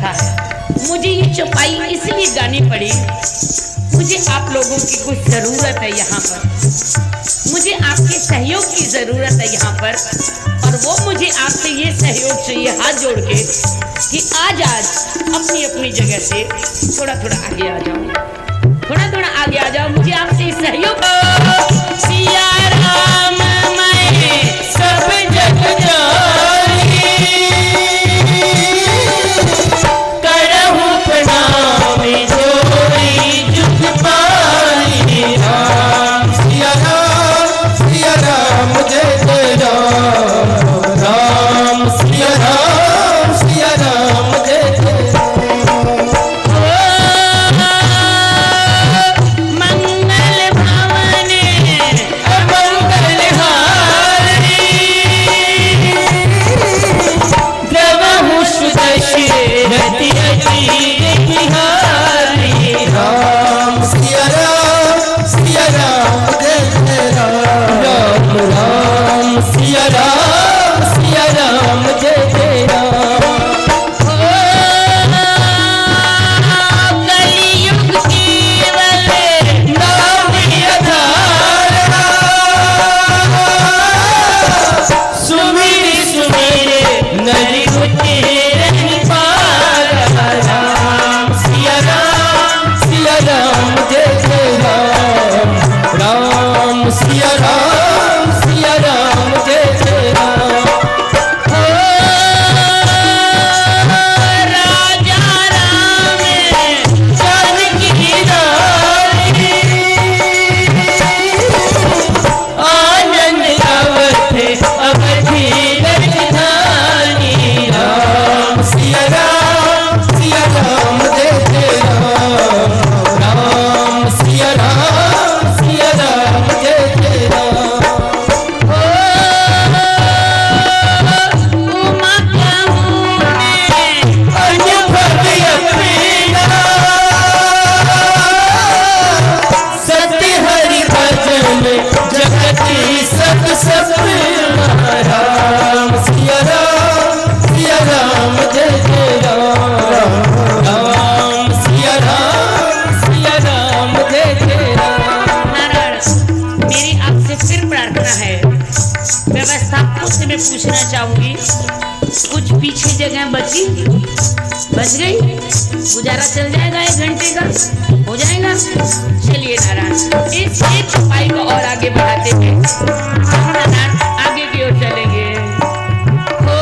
कथा है। मुझे ये चौपाई इसलिए गानी पड़ी, मुझे आप लोगों की कुछ ज़रूरत है यहाँ पर, मुझे आपके सहयोग की ज़रूरत है यहाँ पर। और वो मुझे आपसे ये सहयोग चाहिए हाथ जोड़ के कि आज अपनी अपनी जगह से थोड़ा थोड़ा आगे आ जाओ, थोड़ा थोड़ा आगे आ जाओ। मुझे आपसे सहयोग। सिया राम मैं सब जग जानी, करहु प्रणाम जोई जुग पानी। राम सिया राम जय जय राम, राम सिया राम जय जय राम। मंगल भवन अमंगल हारी, द्रवहु सुदशरथ अजीर बिहारी। राम सिया राम जय जय राम, राम राम सिया राम जय जय राम। कलियुग केवल नाम आधारा, सुमिर सुमिर नरि तेरन पारा। राम सिया राम जय जय राम, राम सिया राम जय जय राम। राजा राम जानकी रानी, आनंद अवध अवधि राजधानी। राम सिया राम जय जय राम, राम सिया राम जय जय राम। उमा कहूँ अनुभव अपना, सत्य हरि भजन जगति सब सपना। राम सिया राम जय जय राम, राम सिया राम जय जय राम। नारायण, मेरी आपसे फिर प्रार्थना है, व्यवस्थापकों से मैं पूछना चाहूंगी, कुछ पीछे जगह बच गई, गुजारा चल जाएगा 1 घंटे का, हो जाएगा। चलिए नारायण, इस एक चौपाई को और आगे बढ़ाते हैं, नारायण आगे की ओर चलेंगे। ओ,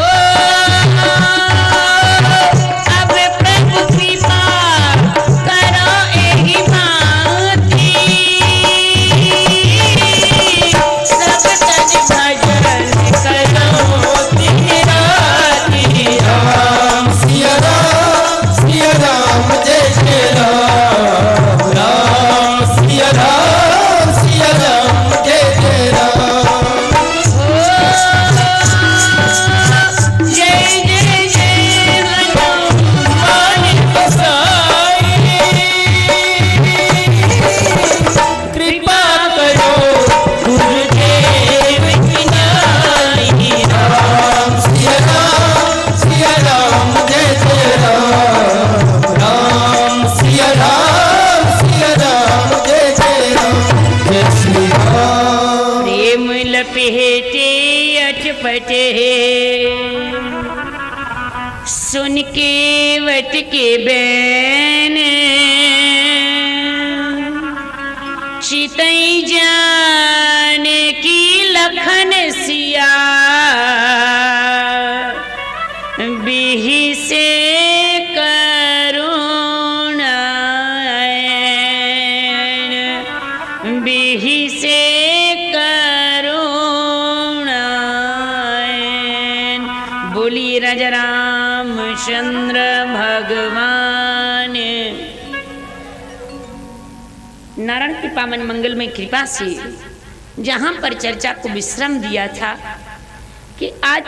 अब प्रभु कृपा करो एहि भांति, सब तज भजन करो दिन राति। राम सिया राम जय जय राम, राम सिया राम जय जय राम। जय जय जय हनुमान गोसाई, कृपा करो गुरुदेव की नाई। राम सिया राम जय जय राम, राम सिया राम जय जय राम। जय श्री राम। प्रेम लपेटे अटपटे, सुन के वट के बैन, चितई जान की लखन सिया, बिहि से करुणायन, बिहि से करुणायन। बोलिए राजा रामचंद्र भगवान। नारायण की पावन मंगल में कृपा से जहां पर चर्चा को विश्राम दिया था कि आज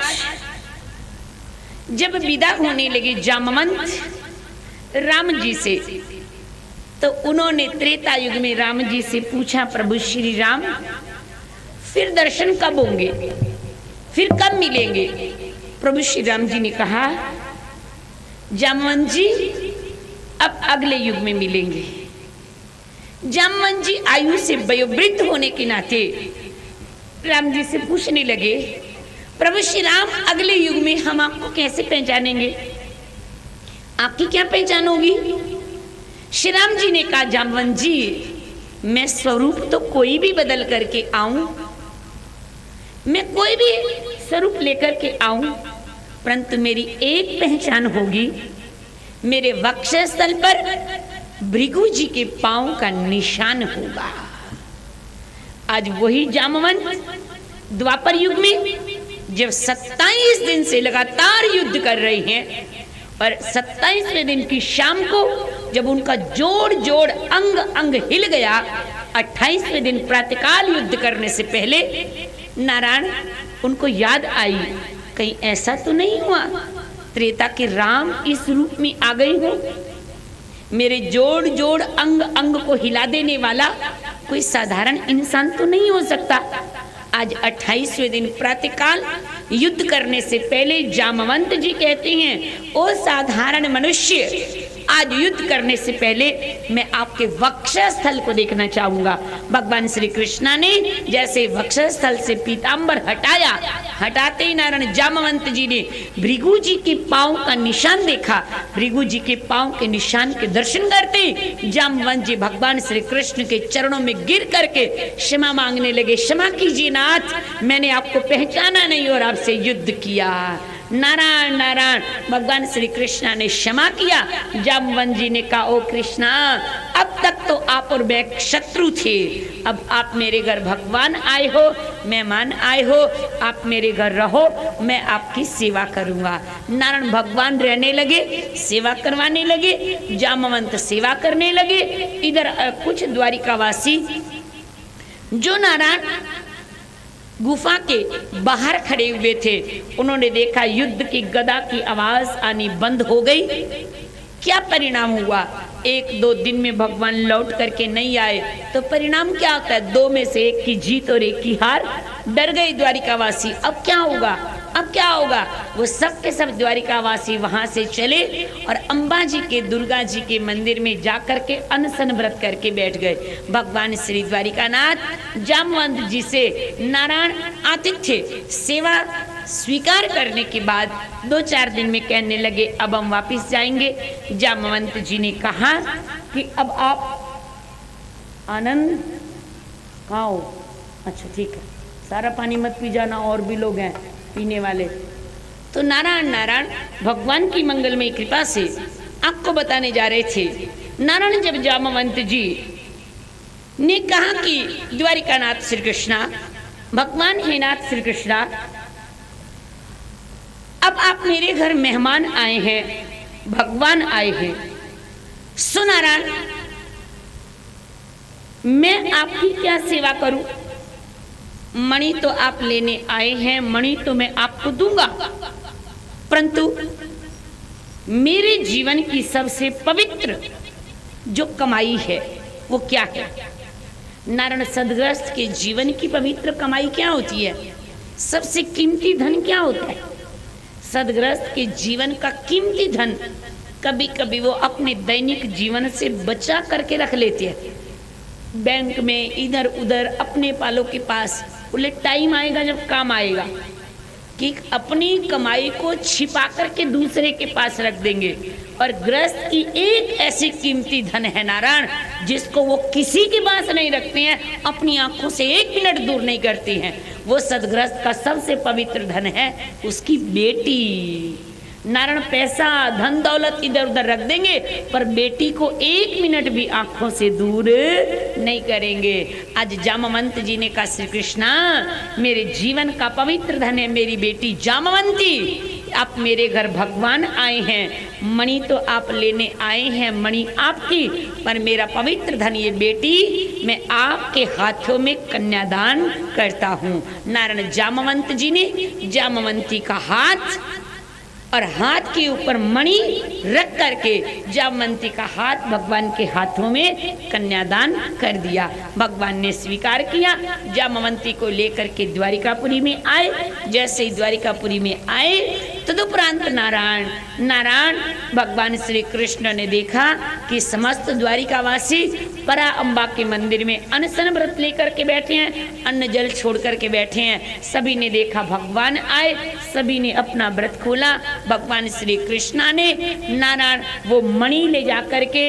जब विदा होने लगे जामवंत राम जी से, तो उन्होंने त्रेता युग में राम जी से पूछा, प्रभु श्री राम फिर दर्शन कब होंगे, फिर कब मिलेंगे। प्रभु श्री राम जी ने कहा, जामवंत जी अब अगले युग में मिलेंगे। जामवंत जी आयु से वयोवृद्ध होने के नाते राम जी से पूछने लगे, प्रभु श्री राम अगले युग में हम आपको कैसे पहचानेंगे, आपकी क्या पहचान होगी? श्री राम जी ने कहा, जामवंत जी मैं स्वरूप तो कोई भी बदल करके आऊं, मैं कोई भी स्वरूप लेकर के आऊं, परंतु मेरी एक पहचान होगी, मेरे वक्षस्थल पर भृगु जी के पांव का निशान होगा। आज वही जामवंत द्वापर युग में जब 27 दिन से लगातार युद्ध कर रहे हैं और 27वें दिन की शाम को जब उनका जोड़ जोड़ अंग अंग हिल गया, 28वें दिन प्रातःकाल युद्ध करने से पहले नारायण उनको याद आई, कहीं ऐसा तो नहीं हुआ त्रेता के राम इस रूप में आ गई हो, मेरे जोड़ जोड़ अंग अंग को हिला देने वाला कोई साधारण इंसान तो नहीं हो सकता। आज 28वें दिन प्रातःकाल युद्ध करने से पहले जामवंत जी कहते हैं, ओ साधारण मनुष्य, आज युद्ध करने से पहले मैं आपके वक्षस्थल को देखना चाहूंगा। भगवान श्री कृष्णा ने जैसे वक्षस्थल से पीतांबर हटाया, हटाते ही नारायण जामवंत जी ने भृगु जी के पांव का निशान देखा। भृगु जी के पांव के निशान के दर्शन करते जामवंत जी भगवान श्री कृष्ण के चरणों में गिर करके क्षमा मांगने लगे, क्षमा कीजिए नाथ, मैंने आपको पहचाना नहीं और आपसे युद्ध किया। नारायण नारायण, भगवान श्री कृष्णा ने क्षमा किया। जामवंत जी ने कहा, ओ कृष्णा, अब तक तो आप और मैं शत्रु थे, अब आप मेरे घर भगवान आए हो, मेहमान आए हो, आप मेरे घर रहो, मैं आपकी सेवा करूंगा। नारायण भगवान रहने लगे, सेवा करवाने लगे, जामवंत सेवा करने लगे। इधर कुछ द्वारिकावासी जो नारायण गुफा के बाहर खड़े हुए थे, उन्होंने देखा युद्ध की गदा की आवाज आनी बंद हो गई। क्या परिणाम हुआ? 1-2 दिन में भगवान लौट करके नहीं आए तो परिणाम क्या होता है? 2 में से 1 की जीत और 1 की हार। डर गए द्वारिकावासी, अब क्या होगा, अब क्या होगा? वो सब के सब द्वारिकावासी वहां से चले और अंबा जी के, दुर्गा जी के मंदिर में जाकर के अनशन व्रत करके बैठ गए। भगवान श्री द्वारिकानाथ जामवंत जी से नारायण आतिथ्य सेवा स्वीकार करने के बाद 2-4 दिन में कहने लगे, अब हम वापिस जाएंगे। जामवंत जी ने कहा कि अब आप आनंद खाओ, अच्छा ठीक है, सारा पानी मत पी जाना, और भी लोग हैं पीने वाले। तो नारायण नारायण भगवान की मंगलमयी कृपा से आपको बताने जा रहे थे। नारायण जब जामवंत जी ने कहा कि द्वारिकानाथ श्री कृष्णा, भगवान हे नाथ श्री कृष्णा, अब आप मेरे घर मेहमान आए हैं, भगवान आए हैं, सो नारायण मैं आपकी क्या सेवा करूं? मणि तो आप लेने आए हैं, मणि तो मैं आपको दूंगा, परंतु मेरे जीवन की सबसे पवित्र जो कमाई है वो क्या है? नारायण सदग्रस्त के जीवन की पवित्र कमाई क्या होती है? सबसे कीमती धन क्या होता है? सदग्रस्त के जीवन का कीमती धन कभी कभी वो अपने दैनिक जीवन से बचा करके रख लेते हैं, बैंक में, इधर उधर, अपने पालों के पास। बोले टाइम आएगा जब काम आएगा कि अपनी कमाई को छिपा करके दूसरे के पास रख देंगे। और गृहस्थ की एक ऐसी कीमती धन है नारायण, जिसको वो किसी के पास नहीं रखते हैं, अपनी आंखों से 1 मिनट दूर नहीं करते हैं। वो सदगृहस्थ का सबसे पवित्र धन है उसकी बेटी। नारायण पैसा धन दौलत इधर उधर रख देंगे, पर बेटी को 1 मिनट भी आंखों से दूर नहीं करेंगे। आज जामवंत जी ने कहा, श्री कृष्णा, मेरे जीवन का पवित्र धन है मेरी बेटी जामवंती। आप मेरे घर भगवान आए हैं, मणि तो आप लेने आए हैं, मणि आपकी, पर मेरा पवित्र धन ये बेटी, मैं आपके हाथों में कन्यादान करता हूँ। नारायण जामवंत जी ने जामवंती का हाथ और हाथ के ऊपर मणि रख करके जामवंती का हाथ भगवान के हाथों में कन्यादान कर दिया। भगवान ने स्वीकार किया, जामवंती को लेकर के द्वारिकापुरी में आए। जैसे ही द्वारिकापुरी में आए तदुपरांत नारायण भगवान श्री कृष्ण ने देखा कि समस्त द्वारिकावासी परा अम्बा के मंदिर में अनशन व्रत लेकर के बैठे हैं, अन्न जल छोड़ करके बैठे हैं। सभी ने देखा भगवान आए, सभी ने अपना व्रत खोला। भगवान श्री कृष्णा ने नारायण वो मणि ले जा करके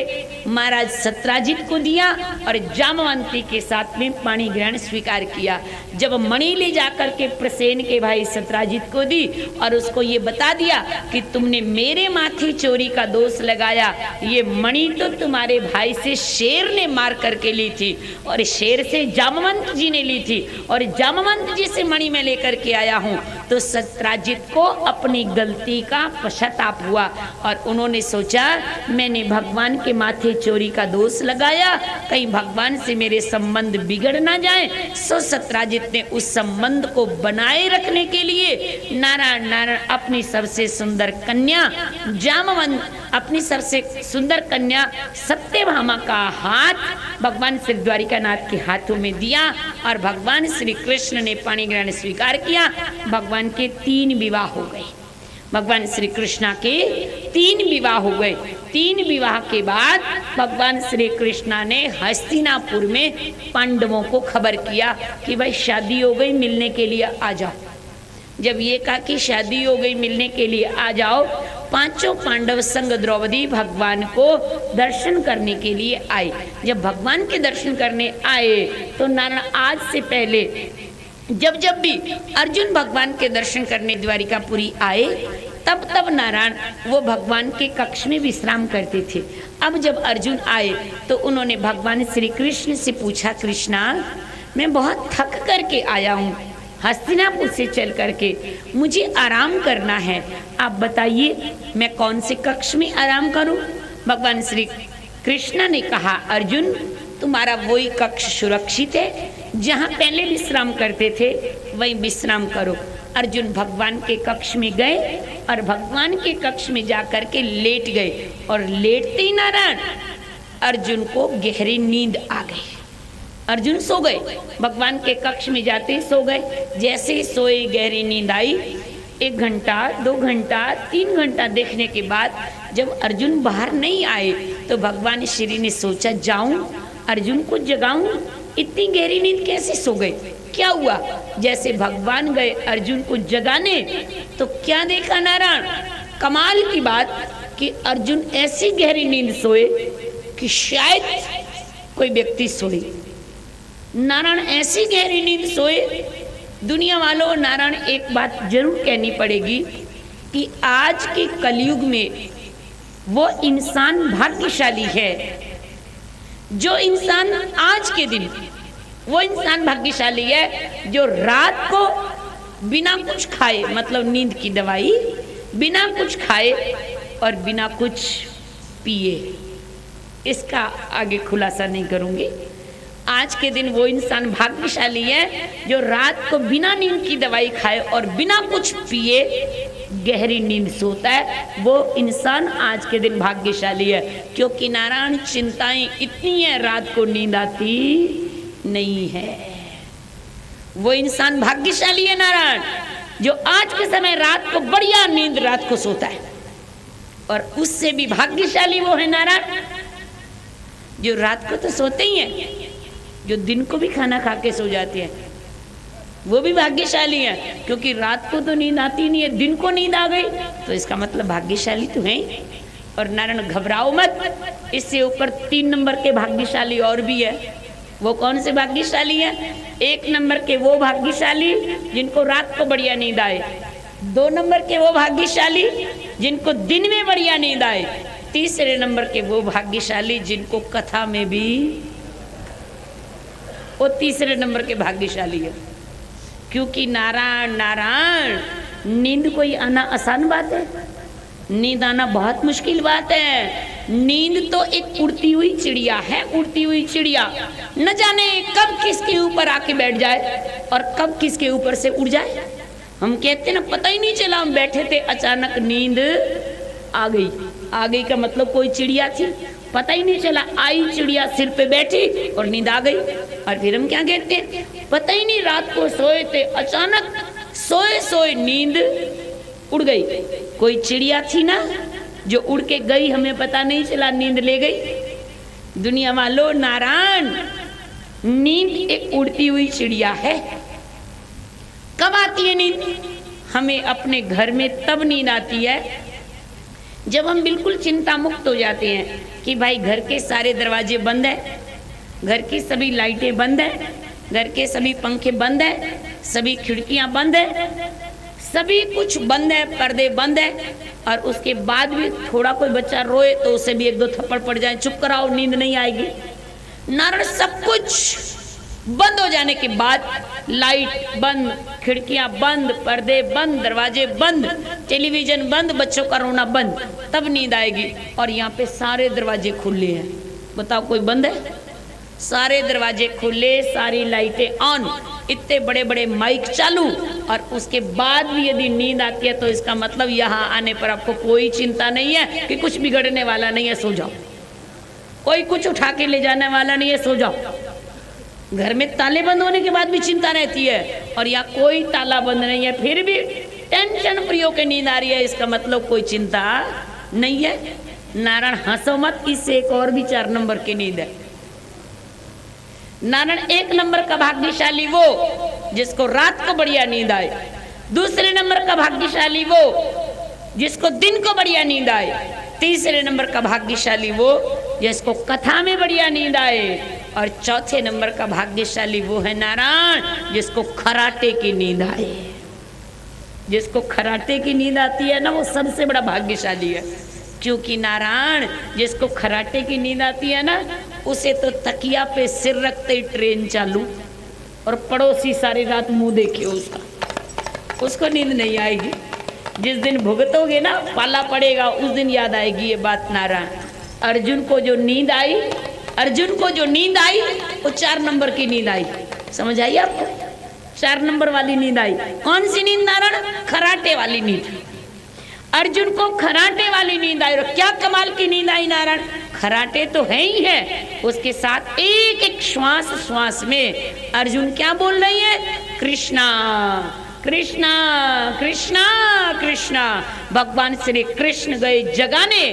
महाराज सत्राजित को दिया और जामवंती के साथ में पाणी ग्रहण स्वीकार किया। जब मणि ले जा करके प्रसेन के भाई सत्राजित को दी और उसको ये बता दिया कि तुमने मेरे माथे चोरी का दोष लगाया, ये मणि तो तुम्हारे भाई से शेर ने मार करके ली थी और शेर से जामवंत जी ने ली थी और जामवंत जी से मणि में लेकर के आया हूँ। तो सत्राजित को अपनी गलती का पश्चाताप हुआ और उन्होंने सोचा मैंने भगवान के माथे चोरी का दोष लगाया, कहीं भगवान से मेरे संबंध बिगड़ ना जाए। सो सत्राजित ने उस संबंध को बनाए रखने के लिए नारायण अपनी सबसे सुंदर कन्या जामवंत, अपनी सबसे सुंदर कन्या सत्यभामा का हाथ भगवान श्री द्वारिकानाथ के हाथों में दिया और भगवान श्री कृष्ण ने पाणी ग्रहण स्वीकार किया। भगवान के 3 विवाह हो गए। भगवान श्री कृष्णा के 3 विवाह हो गए। 3 विवाह के बाद भगवान श्री कृष्णा ने हस्तिनापुर में पांडवों को खबर किया कि भाई शादी हो गई, मिलने के लिए आ जाओ। जब ये कहा कि शादी हो गई, मिलने के लिए आ जाओ, 5 पांडव संग द्रौपदी भगवान को दर्शन करने के लिए आए। जब भगवान के दर्शन करने आए तो नारायण आज से पहले जब भी अर्जुन भगवान के दर्शन करने द्वारिकापुरी आए तब नारायण वो भगवान के कक्ष में विश्राम करते थे। अब जब अर्जुन आए तो उन्होंने भगवान श्री कृष्ण से पूछा, कृष्णा मैं बहुत थक करके आया हूँ हस्तिनापुर से चल करके, मुझे आराम करना है, आप बताइए मैं कौन से कक्ष में आराम करूं? भगवान श्री कृष्ण ने कहा, अर्जुन तुम्हारा वही कक्ष सुरक्षित है जहां पहले विश्राम करते थे, वहीं विश्राम करो। अर्जुन भगवान के कक्ष में गए और भगवान के कक्ष में जाकर के लेट गए और लेटते ही नारायण अर्जुन को गहरी नींद आ गई। अर्जुन सो गए, भगवान के कक्ष में जाते ही सो गए। जैसे ही सोए गहरी नींद आई, 1 घंटा 2 घंटा 3 घंटा देखने के बाद जब अर्जुन बाहर नहीं आए तो भगवान श्री ने सोचा जाऊं अर्जुन को जगाऊं, इतनी गहरी नींद कैसे सो गए, क्या हुआ? जैसे भगवान गए अर्जुन को जगाने तो क्या देखा नारायण, कमाल की बात कि अर्जुन ऐसी गहरी नींद सोए कि शायद कोई व्यक्ति सोए। नारायण ऐसी गहरी नींद सोए। दुनिया वालों नारायण एक बात जरूर कहनी पड़ेगी कि आज के कलयुग में वो इंसान भाग्यशाली है जो इंसान आज के दिन वो इंसान भाग्यशाली है जो रात को बिना कुछ खाए, मतलब नींद की दवाई, बिना कुछ खाए और बिना कुछ पिए, इसका आगे खुलासा नहीं करूंगी। आज के दिन वो इंसान भाग्यशाली है जो रात को बिना नींद की दवाई खाए और बिना कुछ पिए गहरी नींद सोता है। वो इंसान आज के दिन भाग्यशाली है, क्योंकि नारायण चिंताएं इतनी है रात को नींद आती नहीं है। वो इंसान भाग्यशाली है नारायण जो आज के समय रात को बढ़िया नींद रात को सोता है। और उससे भी भाग्यशाली वो है नारायण जो रात को तो सोते ही हैं, जो दिन को भी खाना खा के सो जाते हैं, वो भी भाग्यशाली है, क्योंकि रात को तो नींद आती नहीं है, दिन को नींद आ गई तो इसका मतलब भाग्यशाली तो है। और नारायण घबराओ मत, इससे ऊपर 3 नंबर के भाग्यशाली और भी है। वो कौन से भाग्यशाली है? 1 नंबर के वो भाग्यशाली जिनको रात को बढ़िया नींद आए, 2 नंबर के वो भाग्यशाली जिनको दिन में बढ़िया नींद आए, 3 नंबर के वो भाग्यशाली जिनको कथा में भी, वो 3 नंबर के भाग्यशाली है। क्योंकि नारायण नींद कोई आना आसान बात है, नींद आना बहुत मुश्किल बात है। नींद तो एक उड़ती हुई चिड़िया है, उड़ती हुई चिड़िया, न जाने कब किसके ऊपर आके बैठ जाए और कब किसके ऊपर से उड़ जाए। हम कहते ना पता ही नहीं चला, हम बैठे थे अचानक नींद आ गई। आ गई का मतलब कोई चिड़िया थी, पता ही नहीं चला, आई चिड़िया सिर पे बैठी और नींद आ गई। और फिर हम क्या कहते हैं, पता ही नहीं रात को सोए थे, अचानक सोए सोए नींद उड़ गई। कोई चिड़िया थी ना जो उड़ के गई, हमें पता नहीं चला, नींद ले गई। दुनिया वालों, नारायण, नींद एक उड़ती हुई चिड़िया है। कब आती है नींद? हमें अपने घर में तब नींद आती है जब हम बिल्कुल चिंता मुक्त हो जाते हैं कि भाई घर के सारे दरवाजे बंद है, घर की सभी लाइटें बंद है, घर के सभी पंखे बंद है, सभी खिड़कियां बंद है, सभी कुछ बंद है, पर्दे बंद है। और उसके बाद भी थोड़ा कोई बच्चा रोए तो उसे भी 1-2 थप्पड़ पड़ जाए, चुप कराओ, नींद नहीं आएगी। नारायण, सब कुछ बंद हो जाने के बाद, लाइट बंद, खिड़कियां बंद, पर्दे बंद, दरवाजे बंद, टेलीविजन बंद, बच्चों का रोना बंद, तब नींद आएगी। और यहाँ पे सारे दरवाजे खुले हैं, बताओ कोई बंद है? सारे दरवाजे खुले, सारी लाइटें ऑन, इतने बड़े बड़े माइक चालू, और उसके बाद भी यदि नींद आती है तो इसका मतलब यहाँ आने पर आपको कोई चिंता नहीं है कि कुछ बिगड़ने वाला नहीं है, सो जाओ। कोई कुछ उठा के ले जाने वाला नहीं है, सो जाओ। घर में ताले बंद होने के बाद भी चिंता रहती है, और यहाँ कोई ताला बंद नहीं है, फिर भी टेंशन फ्री होकर नींद आ रही है, इसका मतलब कोई चिंता नहीं है। नारायण, हंसो मत, इससे एक और भी 4 नंबर की नींद है। नारायण, 1 नंबर का भाग्यशाली वो जिसको रात को बढ़िया नींद आए। दूसरे नंबर का भाग्यशाली वो जिसको दिन को बढ़िया नींद आए। तीसरे नंबर का भाग्यशाली वो जिसको कथा में बढ़िया नींद आए। और चौथे नंबर का भाग्यशाली वो है नारायण जिसको खराटे की नींद आए। जिसको खराटे की नींद आती है ना, वो सबसे बड़ा भाग्यशाली है। क्योंकि नारायण, जिसको खराटे की नींद आती है ना, उसे तो तकिया पे सिर रखते ही ट्रेन चालू, और पड़ोसी सारी रात मुंह देखे उसका, उसको नींद नहीं आएगी। जिस दिन भुगतोगे ना, पाला पड़ेगा, उस दिन याद आएगी ये बात। नारायण, अर्जुन को जो नींद आई, अर्जुन को जो नींद आई वो 4 नंबर की नींद आई। समझ आई आपको? 4 नंबर वाली नींद आई। कौन सी नींद नारायण? खराटे वाली नींद। अर्जुन को खराटे वाली नींद आई। और क्या कमाल की नींद आई नारायण! खराटे तो है ही है, उसके साथ एक एक श्वास श्वास में अर्जुन क्या बोल रही है? कृष्णा कृष्णा कृष्णा कृष्णा। भगवान श्री कृष्ण गए जगाने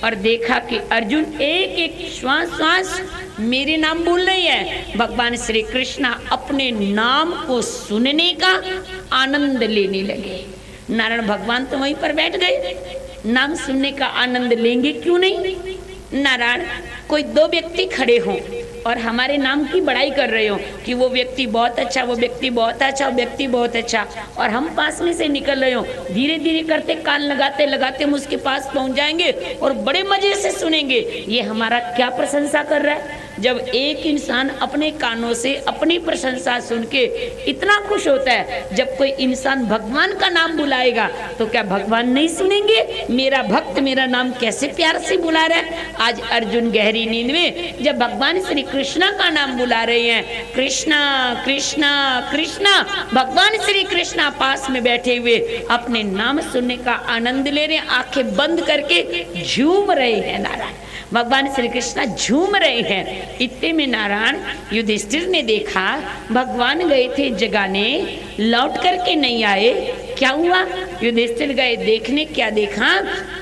और देखा कि अर्जुन एक एक श्वास श्वास मेरे नाम बोल रही है। भगवान श्री कृष्णा अपने नाम को सुनने का आनंद लेने लगे। नारायण भगवान तो वहीं पर बैठ गए, नाम सुनने का आनंद लेंगे क्यों नहीं? नारायण, कोई 2 व्यक्ति खड़े हों और हमारे नाम की बड़ाई कर रहे हो कि वो व्यक्ति बहुत अच्छा, वो व्यक्ति बहुत अच्छा, वो व्यक्ति बहुत अच्छा, और हम पास में से निकल रहे हो, धीरे धीरे करते कान लगाते लगाते हम उसके पास पहुंच जाएंगे और बड़े मजे से सुनेंगे। ये हमारा क्या प्रशंसा कर रहा है? जब एक इंसान अपने कानों से अपनी प्रशंसा सुन के इतना खुश होता है, जब कोई इंसान भगवान का नाम बुलाएगा तो क्या भगवान नहीं सुनेंगे? मेरा भक्त मेरा नाम कैसे प्यार से बुला रहा है। आज अर्जुन गहरी नींद में जब भगवान श्री कृष्णा का नाम बुला रहे हैं, कृष्णा कृष्णा कृष्णा, भगवान श्री कृष्णा पास में बैठे हुए अपने नाम सुनने का आनंद ले रहे हैं, आंखें बंद करके झूम रहे हैं। नारायण, भगवान श्री कृष्णा झूम रहे हैं। इतने में नारायण युधिष्ठिर ने देखा भगवान गए थे जगाने, लौट करके नहीं आए। क्या हुआ? युधिष्ठिर गए देखने, क्या देखा?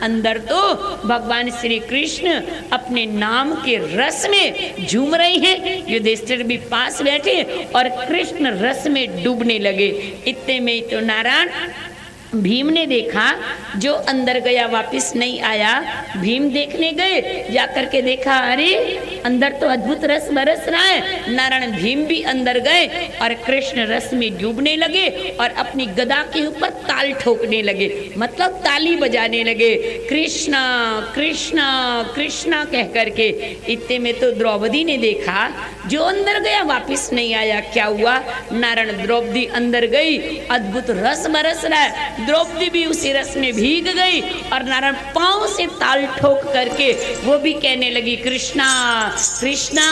अंदर तो भगवान श्री कृष्ण अपने नाम के रस में झूम रहे हैं। युधिष्ठिर भी पास बैठे और कृष्ण रस में डूबने लगे। इतने में तो नारायण भीम ने देखा, जो अंदर गया वापस नहीं आया। भीम देखने गए, जाकर के देखा अरे अंदर तो अद्भुत रस बरस रहा है। नारायण भीम भी अंदर गए और कृष्ण रस में डूबने लगे और अपनी गदा के ऊपर ताल ठोकने लगे, मतलब ताली बजाने लगे, कृष्णा कृष्णा कृष्णा कह करके। इतने में तो द्रौपदी ने देखा, जो अंदर गया वापस नहीं आया। क्या हुआ? नारायण द्रौपदी अंदर गई, अद्भुत रस बरस रहा है, द्रौपदी भी उसी रस में भीग गई और नारायण पांव से ताल ठोक करके वो भी कहने लगी कृष्णा कृष्णा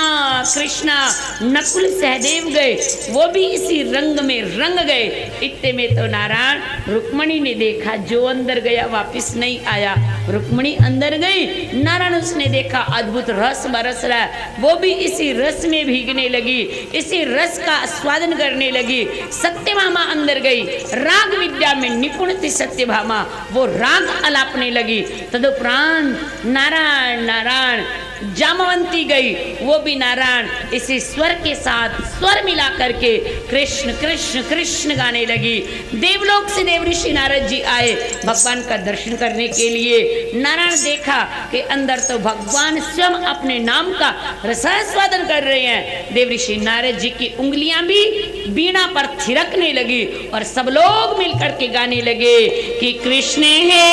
कृष्णा। नकुल सहदेव गए, वो भी इसी रंग में रंग गए। इतने में तो नारायण रुक्मणी ने देखा, जो अंदर गया वापस नहीं आया। रुक्मिणी अंदर गई, नारायण उसने देखा अद्भुत रस बरस रहा है, वो भी इसी रस में भीगने लगी, इसी रस का आस्वादन करने लगी। सत्यभामा अंदर गई, राग विद्या में निपुण थी सत्यभामा, वो राग अलापने लगी। तदुपरांत नारायण नारायण जामवंती गई, वो भी नारायण इसी स्वर के साथ स्वर मिला करके कृष्ण कृष्ण कृष्ण गाने लगी। देवलोक से देवऋषि नारद जी आए भगवान का दर्शन करने के लिए। नारायण देखा कि अंदर तो भगवान स्वयं अपने नाम का रसास्वादन कर रहे हैं। देवऋषि नारद जी की उंगलियां भी बीणा पर थिरकने लगी और सब लोग मिलकर के गाने लगे कि कृष्ण है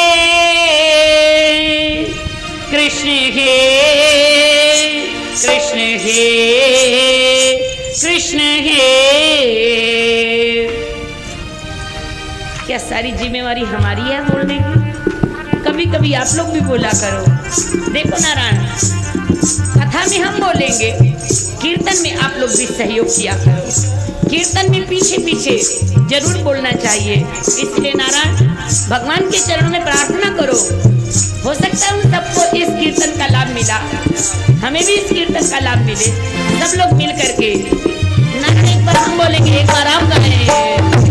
कृष्ण हे कृष्ण हे कृष्ण हे। क्या सारी जिम्मेवारी हमारी है बोलने की? कभी कभी आप लोग भी बोला करो। देखो नारायण, कथा में हम बोलेंगे, कीर्तन में आप लोग भी सहयोग किया करो। कीर्तन में पीछे पीछे जरूर बोलना चाहिए। इसलिए नारायण भगवान के चरणों में प्रार्थना करो, हो सकता है उन सबको इस कीर्तन का लाभ मिला, हमें भी इस कीर्तन का लाभ मिले। सब लोग मिल करके नारायण एक बार हम बोलेंगे, एक बार आप गाएं।